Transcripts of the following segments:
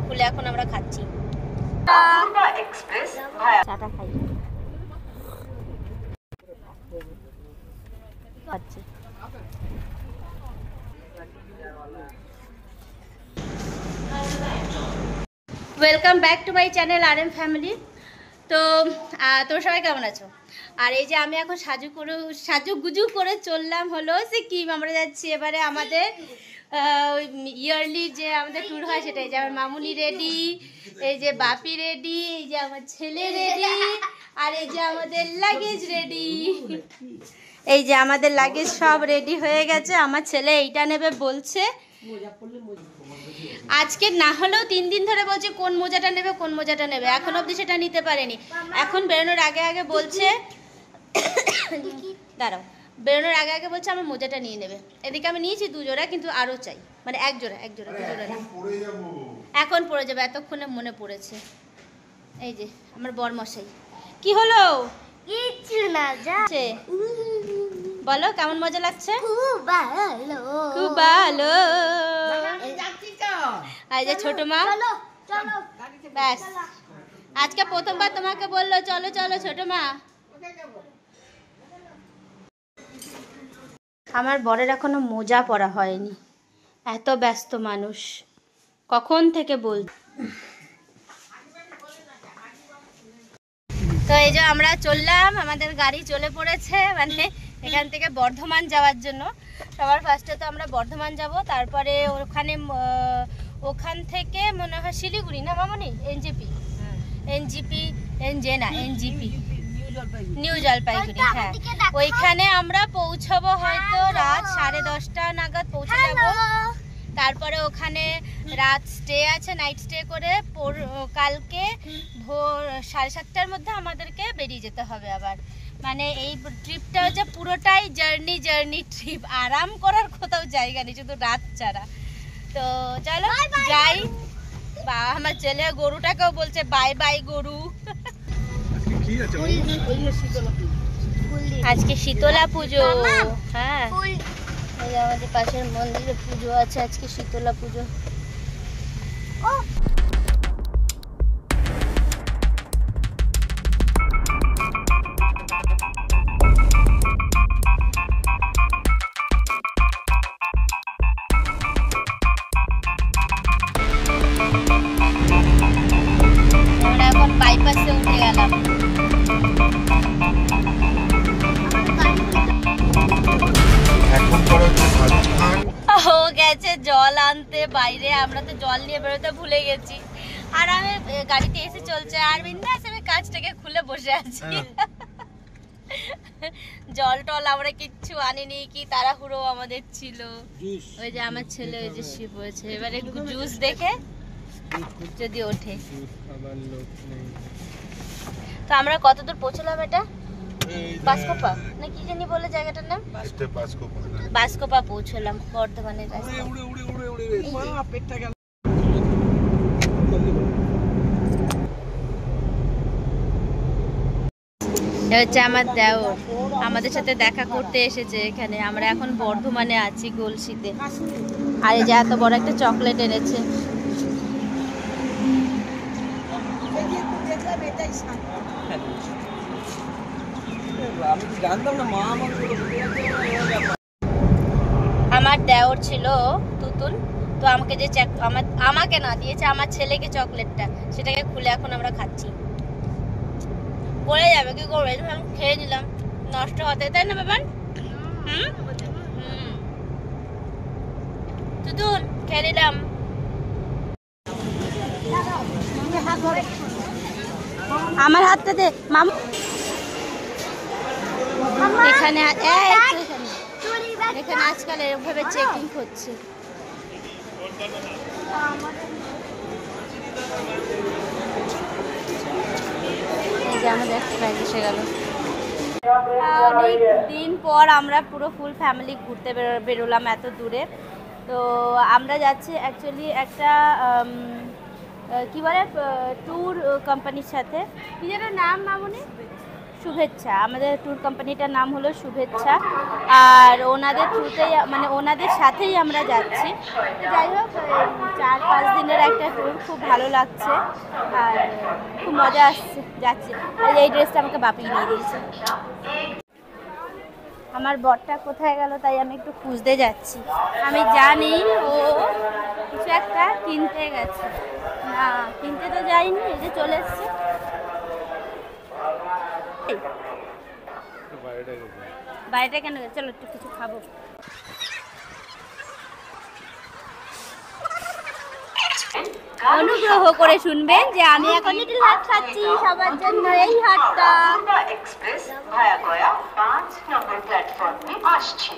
খুলে এখন আমরা খাচ্ছি। এক্সপ্রেস চাটা খাই খাচ্ছি। Welcome back to my channel RM family. তো তোমরা সবাই কেমন আছো? আর এই যে আমি এখন সাজুগুজু করে চললাম হলো সিকিম। আমরা যাচ্ছি এবারে আমাদের ইয়ারলি যে আমাদের ট্যুর হয় সেটাই। যে আমার মামুনি রেডি, এই যে বাপি রেডি, এই যে আমার ছেলে রেডি, আর এই যে আমাদের লাগেজ রেডি। এই যে আমাদের লাগেজ সব রেডি হয়ে গেছে। আমার ছেলে এইটা নেবে বলছে, আজকে না হলেও 3 দিন ধরে বলছে কোন মোজাটা নেবে কোন মোজাটা নেবে, এখন অবধি সেটা নিতে পারেনি। এখন বেরোনোর আগে আগে বলছে দাঁড়াও, বেরোনোর আগে আগে বলছে আমার মোজাটা নিয়ে নেবে। এদিকে আমি নিয়েছি 2 জোড়া, কিন্তু আরও চাই, মানে এক জোড়া 2 জোড়া না। এখন পড়ে যাবে, এতক্ষণে মনে পড়েছে। এই যে আমার বরমশাই। কি হলো? কিছু না, যাচ্ছে। বলো কেমন মজা লাগছে? খুব ভালো, খুব ভালো। এই যে ছোট মা, চলো চলো, ব্যাস আজকে প্রথমবার তোমাকে বললো চলো চলো ছোট মা। আমার বরের এখনো মোজা পরা হয়নি, এত ব্যস্ত মানুষ, কখন থেকে বল। তো এই যে আমরা চললাম, আমাদের গাড়ি চলে পড়েছে, মানে এখান থেকে বর্ধমান যাওয়ার জন্য। সবার ফার্স্টে তো আমরা বর্ধমান যাব, তারপরে ওখান থেকে মনে হয় শিলিগুড়ি না মামনি, এনজিপি নিউ জলপাইগুড়ি। হ্যাঁ, ওইখানে আমরা পৌঁছাবো হয়তো রাত 10:30 নাগাদ পৌঁছে যাবো। তারপরে ওখানে রাত স্টে আছে, নাইট স্টে করে কালকে ভোর 7:30টার মধ্যে আমাদেরকে বেরিয়ে যেতে হবে আবার। মানে এই ট্রিপটা হচ্ছে পুরোটাই জার্নি ট্রিপ, আরাম করার কোথাও জায়গা নেই, শুধু রাত ছাড়া। তো চলো যাই। বা আমার ছেলে গরুটাকেও বলছে বাই বাই গরু। আজকে শীতলা পুজো। হ্যাঁ, আমাদের পাশের মন্দিরে পুজো আছে আজকে, শীতলা পুজো। আমরা এখন বাইপাসে উঠে গেলাম। ও গেছে জল আনতে বাইরে, আমরা তো জল নিয়ে বেরোতে ভুলে গেছি। আর আমি গাড়িতে এসে চলছে, আর বিন্দাস আমি কাজটাকে খুলে বসে আছি। জল টল আমরা কিচ্ছু আনিনি, কি তাড়াহুড়ো আমাদের ছিল। ওই যে আমার ছেলে ওই যে শুয়ে পড়েছে, এবারে জুস দেখে যদি ওঠে। তো আমরা কত দূর পৌঁছলাম? এটা বাসকোপা না কি জানি বলে জায়গাটার নাম, বাসকোপা পৌঁছলাম বর্ধমানের রাস্তায়। হচ্ছে আমার দেওর, আমাদের সাথে দেখা করতে এসেছে এখানে। আমরা এখন বর্ধমানে আছি, গলসিতে। আর এই যে এত বড় একটা চকলেট এনেছে। আমার দেওর ছিল তুতুল, তো আমাকে যে আমাকে না দিয়েছে আমার ছেলেকে চকলেটটা, সেটাকে খুলে এখন আমরা খাচ্ছি। পড়ে যাবে, কি করবে, আমি খেয়ে নিলাম, নষ্ট হতে, তাই না বাবান? তুতুল খেয়ে নিলাম। আমার হাতটা দে মামু। এখানে এখানে আজকাল এরভাবে চেকিং হচ্ছে। এই যে আমাদের একটা ব্যাগ এসে গেল। অনেক দিন পর আমরা পুরো ফুল ফ্যামিলি ঘুরতে বেরোলাম এত দূরে। তো আমরা যাচ্ছি অ্যাকচুয়ালি একটা কি বলে ট্যুর কোম্পানির সাথে। কি যেন নাম মামুনি? শুভেচ্ছা, আমাদের ট্যুর কোম্পানিটার নাম হলো শুভেচ্ছা। আর ওনাদের থ্রুতেই মানে ওনাদের সাথেই আমরা যাচ্ছি। যাই হোক 4-5 দিনের একটা ট্যুর, খুব ভালো লাগছে আর খুব মজা আসছে যাচ্ছে। আর এই ড্রেসটা আমাকে বাপি নিয়ে দিয়েছে। আমার বরটা কোথায় গেল তাই আমি একটু খুঁজতে যাচ্ছি। আমি জানি ও কিছু একটা কিনতে গেছে। না, কিনতে তো যাইনি, এই যে চলে এসছে। বাইরে কেন? চলো একটু কিছু খাবো। অনুগ্রহ করে শুনবেন যে আমি এখন লিটল হাট খাচ্ছি সবার জন্য। এই হাটটা एक्सप्रेस भाया गया 5 नंबर प्लेटफॉर्म में আসছে।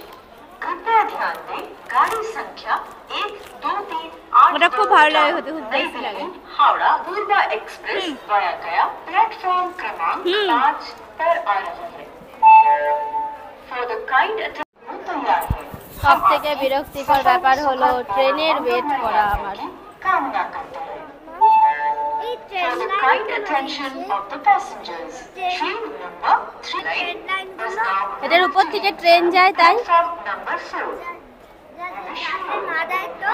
कृपया ध्यान दें गाड़ी संख्या 1 2 3 8 ওটা খুব ভালো লাগে, হতে খুব টেস্টি লাগে। हावड़ा पूर्वा एक्सप्रेस भाया गया प्लेटफॉर्म क्रमांक 5 पर आ रही है। फॉर द काइंड अटेंशन तैयार है। সব থেকে বিরক্তিকর ব্যাপার হলো ট্রেনের ওয়েট করা আমার। कामना करते हैं। এই For train the kind attention of the passengers, train number 3 is now এটার উপর থেকে ট্রেন যায় তাই। platform number 4. যাতে না দেয় তো,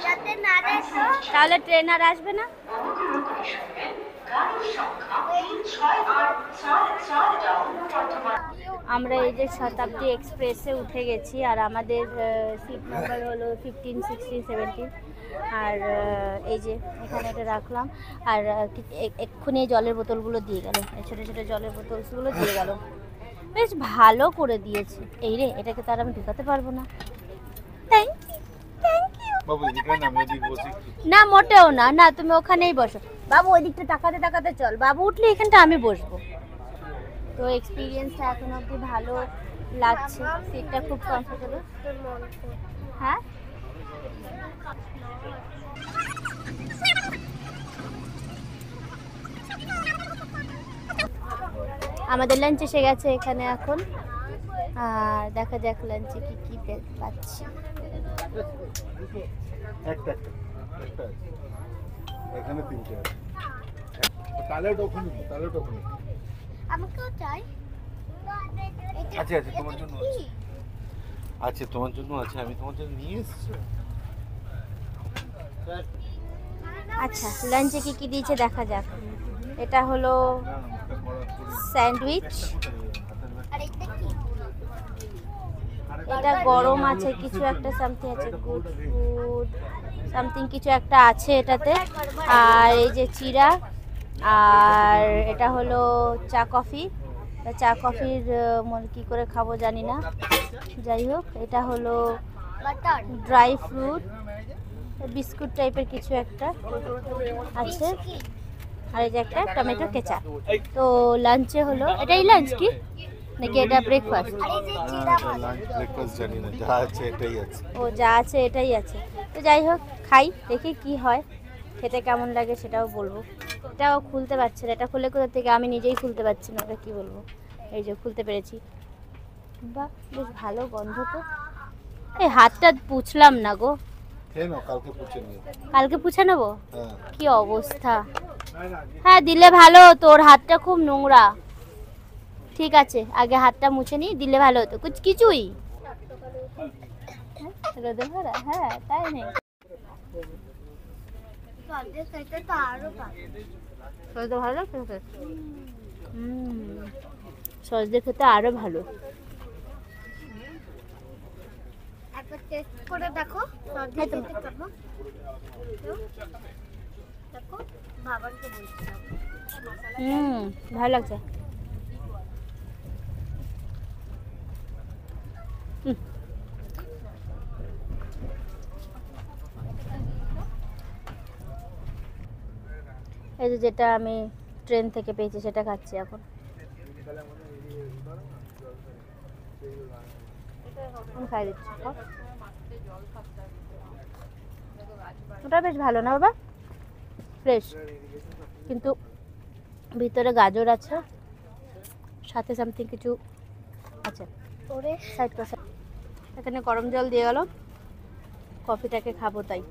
যাতে না দেয় তো। তাহলে ট্রেন আর আসবে না। অনুগ্রহ করে শুনবেন, গাড়ির সংখ্যা 36844 ডাউন বর্তমান। আমরা এই যে শতাব্দী এক্সপ্রেসে উঠে গেছি আর আমাদের সিট নাম্বার হলো 15, 16, 17। আর এই যে এখানে এটা রাখলাম। আর এক্ষুনি এই জলের বোতলগুলো দিয়ে গেল, এই ছোটো ছোটো জলের বোতলগুলো দিয়ে গেল, বেশ ভালো করে দিয়েছে। এই রে, এটাকে তার আমি ঢুকাতে পারবো না। Thank you, thank you. বাবু এদিকে না, আমি ওদিকে বসি। না মোটেও না, না তুমি ওখানেই বসো। বাবু ওই দিকটা তাকাতে তাকাতে চল, বাবু উঠলে এখানটা আমি বসবো। তো এক্সপিরিয়েন্সটা এখন অবধি ভালো লাগছে, সিটটা খুব কমফোর্টেবল। হ্যাঁ, আমাদের লাঞ্চ এসে গেছে এখানে এখন। আর দেখা যাক লাঞ্চে কি কি পাচ্ছি। একটা একটা আছে। এখানে তিনটে আছে। তালেটা ওখানে, তালেটা ওখানে। আমাকেও চাই। আছে আছে, তোমার জন্য আছে। আছে তোমার জন্য আছে, আমি তোমার জন্য নিয়ে এসেছি। আচ্ছা, লাঞ্চে কি কি দিয়েছে দেখা যাক। এটা হলো স্যান্ডউইচ, আর এটা কি? এটা গরম আছে কিছু একটা, সামথিং আছে, গুড ফুড সামথিং কিছু একটা আছে এটাতে। আর এই যে চিড়া, আর এটা হলো চা কফি। চা কফির কি করে খাবো জানি না, যাই হোক। এটা হলো বাটার। ড্রাই ফ্রুট, বিস্কুট টাইপের কিছু একটা আছে। আর এই যে একটা টমেটো কেচাপ। তো লাঞ্চে হলো, এটাই লাঞ্চ কি নাকি এটা ব্রেকফাস্ট? আর এই যে চিড়া লাঞ্চ ব্রেকফাস্ট জানি না, যা আছে এটাই আছে। ও যা আছে এটাই আছে। তো যাই হোক, খাই, দেখি কি হয়, খেতে কেমন লাগে সেটাও বলবো। এটাও খুলতে পারছে না, এটা খুলে কোথা থেকে, আমি নিজেই খুলতে পারছি না, ওটা কী বলবো। এই যে খুলতে পেরেছি। বাহ, বেশ ভালো গন্ধ তো। এই হাতটা পুছলাম না গো, খেয়ে নাও, কালকে পুছে নিও। কালকে পুছে নেবো। হ্যাঁ। কি অবস্থা। হ্যাঁ দিলে ভালো, তোর হাতটা খুব নোংরা। ঠিক আছে, আগে হাতটা মুছে নিই, দিলে ভালো হতো। কিছুই রোদে ভরা, হ্যাঁ তাই নেই। সন্ধ্যে খেতে তো আরো ভালো। সজদে ভালো লাগছে তোকে? সজদে খেতে আরো ভালো। একবার টেস্ট করে দেখো, সন্ধ্যে খেতে কেমন। দেখো, বাবাকে বলছিলাম। ভালো লাগছে। এই যে যেটা আমি ট্রেন থেকে পেয়েছি সেটা খাচ্ছি এখন। আমি খাই দিচ্ছি। ওটা বেশ ভালো না বাবা, ফ্রেশ, কিন্তু ভিতরে গাজর আছে, সাথে সামথিং কিছু আছে। ওরে সাইড পাশে এখানে গরম জল দিয়ে গেল, কফিটাকে খাবো তাই।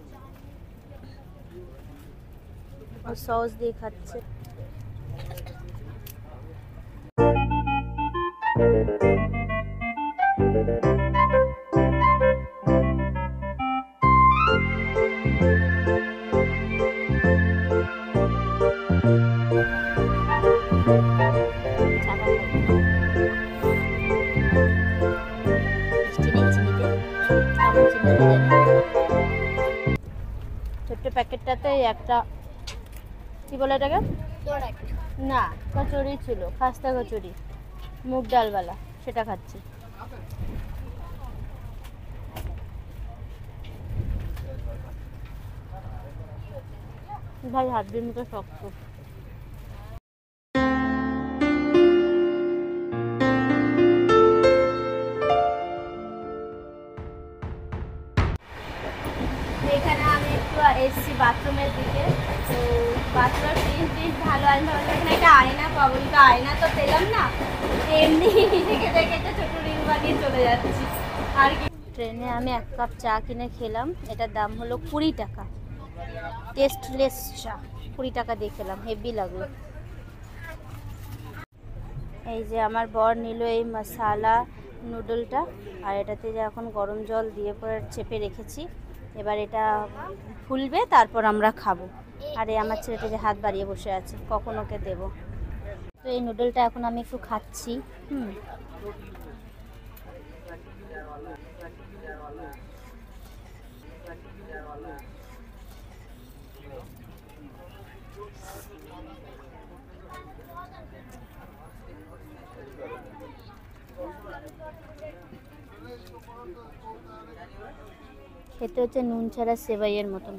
সস দিয়ে খাচ্ছে। প্যাকেটটাতে একটা কি বলে এটাকে, না কচুরি ছিল, খাস্তা কচুরি মুগ ডালওয়ালা, সেটা খাচ্ছি। ভাই হাড্ডির মতো শক্ত। এখানে আমি একটু এসছি বাথরুমের দিকে, তো বাথরুমের প্রিন্ট ভালো, আমি ভাবলাম এখানে একটা আয়না পাবো, কিন্তু আয়না তো পেলাম না, এমনি নিজেকে দেখে একটা ছোটো রিল বানিয়ে চলে যাচ্ছি আর কি। ট্রেনে আমি 1 কাপ চা কিনে খেলাম, এটার দাম হলো 20 টাকা, টেস্টলেস চা 20 টাকা দিয়ে খেলাম, হেভি লাগলো। এই যে আমার বর নিল এই মশালা নুডলটা, আর এটাতে যে এখন গরম জল দিয়ে পরে চেপে রেখেছি, এবার এটা ফুলবে তারপর আমরা খাবো। আর এই আমার ছেলেটা যে হাত বাড়িয়ে বসে আছে, কখন ওকে দেবো। তো এই নুডলটা এখন আমি একটু খাচ্ছি। খেতে হচ্ছে নুন ছাড়া সেবাইয়ের মতন।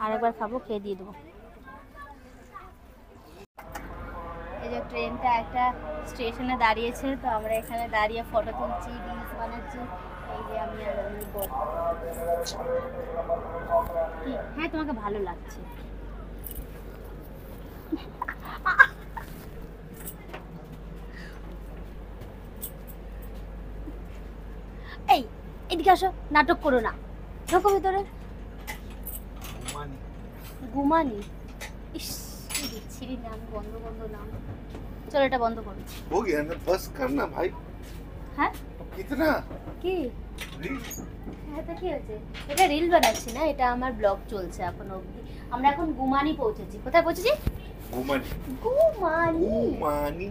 আরেকবার খাবো, খেয়ে দিয়ে দেবো। এই যে ট্রেনটা একটা স্টেশনে দাঁড়িয়েছে, তো আমরা এখানে দাঁড়িয়ে ফটো তুলছি, রিলস বানাচ্ছি। এই যে আমি আর আমি বল, হ্যাঁ তোমাকে ভালো লাগছে। এই এদিকে আসো, নাটক করো না, ঢোকো ভিতরে। গুমানি, ইস বিচ্ছিরি নাম, বন্ধ বন্ধ নাম। চলো এটা বন্ধ করো। हो गया ना, बस करना भाई। হ্যাঁ कितना কি रील? হ্যাঁ তো কি হয়েছে, এটা রিল বানাচ্ছি না, এটা আমার ব্লগ চলছে এখন অবধি। আমরা এখন গুমানি পৌঁছেছি। কোথায় পৌঁছেছি? गुमानी গুমানি। गुमानी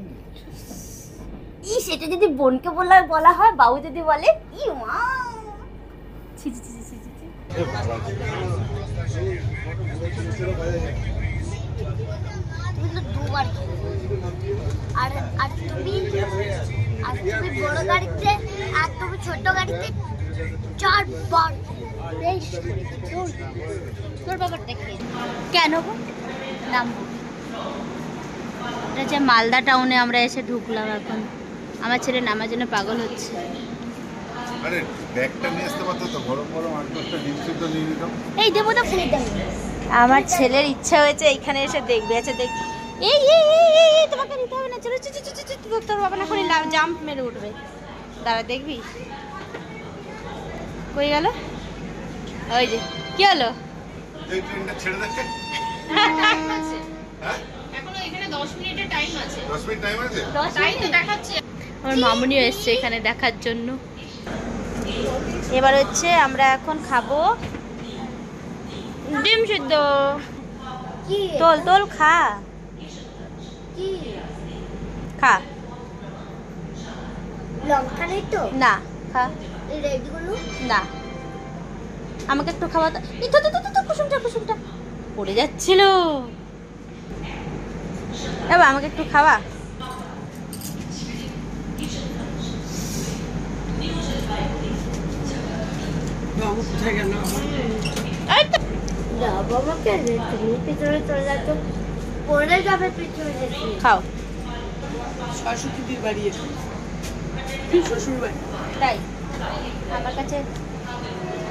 সেটা যদি বোনকে বলা হয়, বাবু যদি বলে ই মা, ছি ছি ছি ছি ছি ছি। তুমি তো 2 বার আর আর তুমি বড় গাড়িতে আর তুমি ছোট গাড়িতে 4 বার বেশ তোর বাবার দেখে কেন গো নাম। এটা যে মালদা টাউনে আমরা এসে ঢুকলাম এখন। আমার ছেলে নামার জন্য পাগল হচ্ছে। আরে ব্যাগটা নিয়ে আসতে পারতো তো, গরম গরম 8-10টা ডিম সিদ্ধ নিয়ে নিতাম। এই দেবো তো ফ্রি দেবো। আমার ছেলের ইচ্ছা হয়েছে এখানে এসে দেখবে। আচ্ছা দেখ, এই এই এই এই তোমাকে নিতে হবে না, চলো তোর বাবা না করে জাম্প মেরে উঠবে। দাঁড়া দেখবি কই গেল। ওই যে কি হলো, এই ট্রেনটা ছেড়ে দেখে হ্যাঁ এখনো এখানে 10 মিনিটের টাইম আছে। 10 মিনিট টাইম আছে, তাই তো দেখাচ্ছে। আমার মামুনিও এসছে এখানে দেখার জন্য। এবার হচ্ছে আমরা এখন খাবো ডিম সিদ্ধ। কি তোল তোল খা কি খা। লঙ্কা নেই তো? না খা রেডি করলো না, আমাকে একটু খাওয়া তো। এই তো তো তো তো কুসুমটা পড়ে যাচ্ছিল। এবার আমাকে একটু খাওয়া। এই তো যাবো আমাকে, তুমি পিছনে চলে যাচ্ছ, পড়ে যাবে পিছনে দেখি। খাও শাশুড়ির বাড়ি, শ্বশুর বাড়ি। তাই আমার কাছে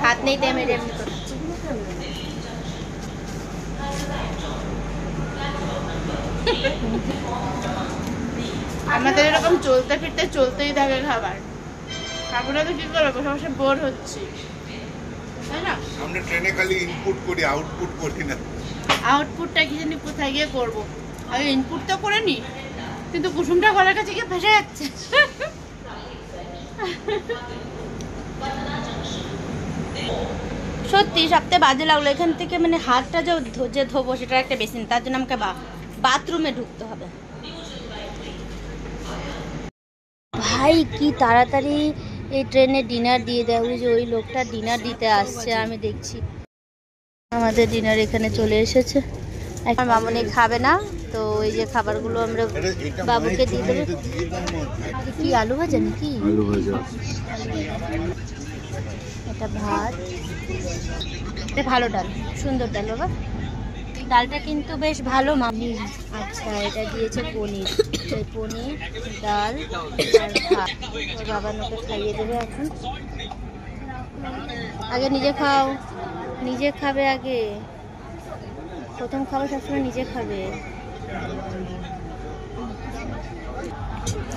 হাত নেই, তাই আমি এমনি করছি। আমাদের এরকম চলতে ফিরতে চলতেই থাকে খাবার, খাবো না তো কি করবো, বসে বসে বোর হচ্ছি, তাই না? আমরা ট্রেনে খালি ইনপুট করি, আউটপুট করি না। আউটপুটটা কি জানি কোথায় গিয়ে করবো, আমি ইনপুট তো করে নি, কিন্তু কুসুমটা গলার কাছে গিয়ে ফেসে যাচ্ছে। সত্যি সবথেকে বাজে লাগলো এখান থেকে, মানে হাতটা যে ধোবো সেটা একটা বেসিন, তার জন্য আমাকে বাথরুমে ঢুকতে হবে। ভাই কি তাড়াতাড়ি এই ট্রেনে ডিনার দিয়ে দেয়। ওই যে ওই লোকটা ডিনার দিতে আসছে, আমি দেখছি। আমাদের ডিনার এখানে চলে এসেছে। এখন মামুনি খাবে না, তো এই যে খাবারগুলো আমরা বাবুকে দিয়ে দেবো। কি আলু ভাজা নাকি? আলু ভাজা, এটা ভাত, এটা ভালো ডাল, সুন্দর ডাল বাবা। ডালটা কিন্তু বেশ ভালো মামি। আচ্ছা, এটা দিয়েছে পনির, এই পনির, ডাল আর ভাত। ওর বাবা ওকে খাইয়ে দেবে এখন। আগে নিজে খাও, নিজে খাবে আগে। প্রথম খাবার সবসময় নিজে খাবে।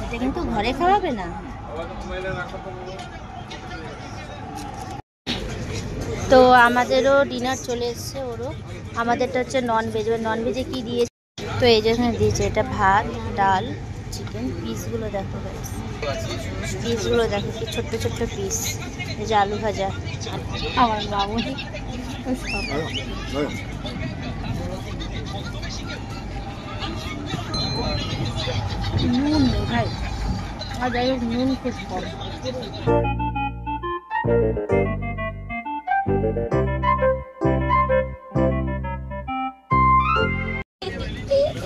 এটা কিন্তু ঘরে খাওয়াবে না। তো আমাদেরও ডিনার চলে এসছে, ওরও। আমাদেরটা হচ্ছে ননভেজ। ওই ননভেজে কী দিয়েছে? তো এই যে এখানে দিয়েছে এটা ভাত, ডাল, চিকেন। পিসগুলো দেখো, পিসগুলো দেখো কি ছোট্ট ছোট্ট পিস। এই যে আলু ভাজা। আমার বাবু নুন নেই ভাই, আর যাই হোক নুন খুব কম।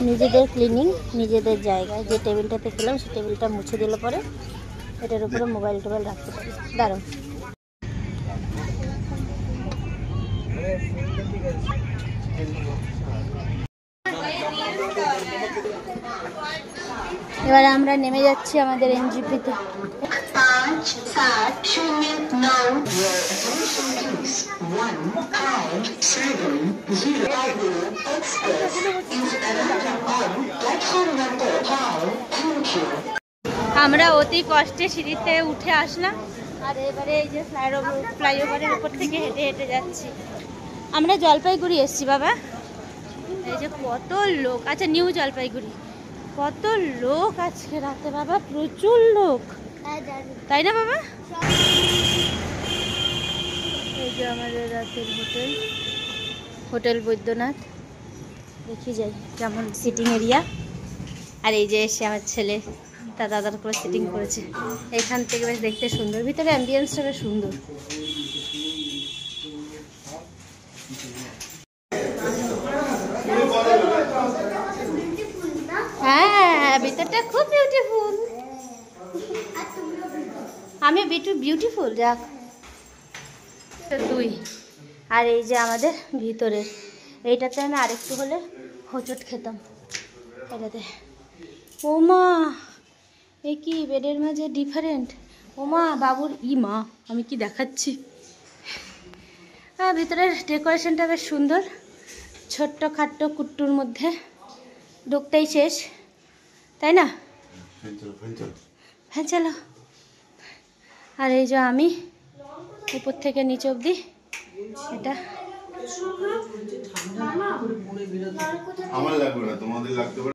নিজেদের ক্লিনিং, নিজেদের জায়গায়। যে টেবিলটাতে খেলাম সেই টেবিলটা মুছে দিলে পরে এটার উপরে মোবাইল টোবাইল রাখতে পারি। দাঁড়াও, এবার আমরা নেমে যাচ্ছি আমাদের এনজিপিতে। 5, 7, 0, 9. Your attention please. 15705 Express is arriving on platform number 5. Thank you. আমরা অতি কষ্টে সিঁড়িতে উঠে আসলাম, আর এবারে এই যে ফ্লাইওভারের উপর থেকে হেঁটে হেঁটে যাচ্ছি। আমরা জলপাইগুড়ি এসছি বাবা। এই যে কত লোক। আচ্ছা, নিউ জলপাইগুড়ি। কত লোক আজকে রাতে বাবা, প্রচুর লোক, তাই না বাবা? এই যে আমাদের রাতের হোটেল, হোটেল বৈদ্যনাথ। দেখি যাই কেমন সিটিং এরিয়া। আর এই যে এসে আমার ছেলে তার দাদার করে সিটিং করেছে। এখান থেকে বেশ দেখতে সুন্দর, ভিতরে অ্যাম্বিয়েন্সটা বেশ সুন্দর। হ্যাঁ, ভিতরটা খুব বিউটিফুল। আমি বিউটিফুল যাক তুই। আর এই যে আমাদের ভিতরের এইটাতে আমি আরেকটু হলে হোঁচট খেতাম এটাতে। ও মা, এ কি বেডের মাঝে ডিফারেন্ট। ও মা, বাবুর মা, আমি কি দেখাচ্ছি। হ্যাঁ, ভিতরের ডেকোরেশনটা বেশ সুন্দর। ছোট্ট খাট্ট কুট্টুর মধ্যে ঢুকতেই শেষ, তাই না? হ্যাঁ চলো। আর এই যে আমি উপর থেকে নিচে অবধি, এটা আমার লাগবে না, তোমাদের লাগতে পারে।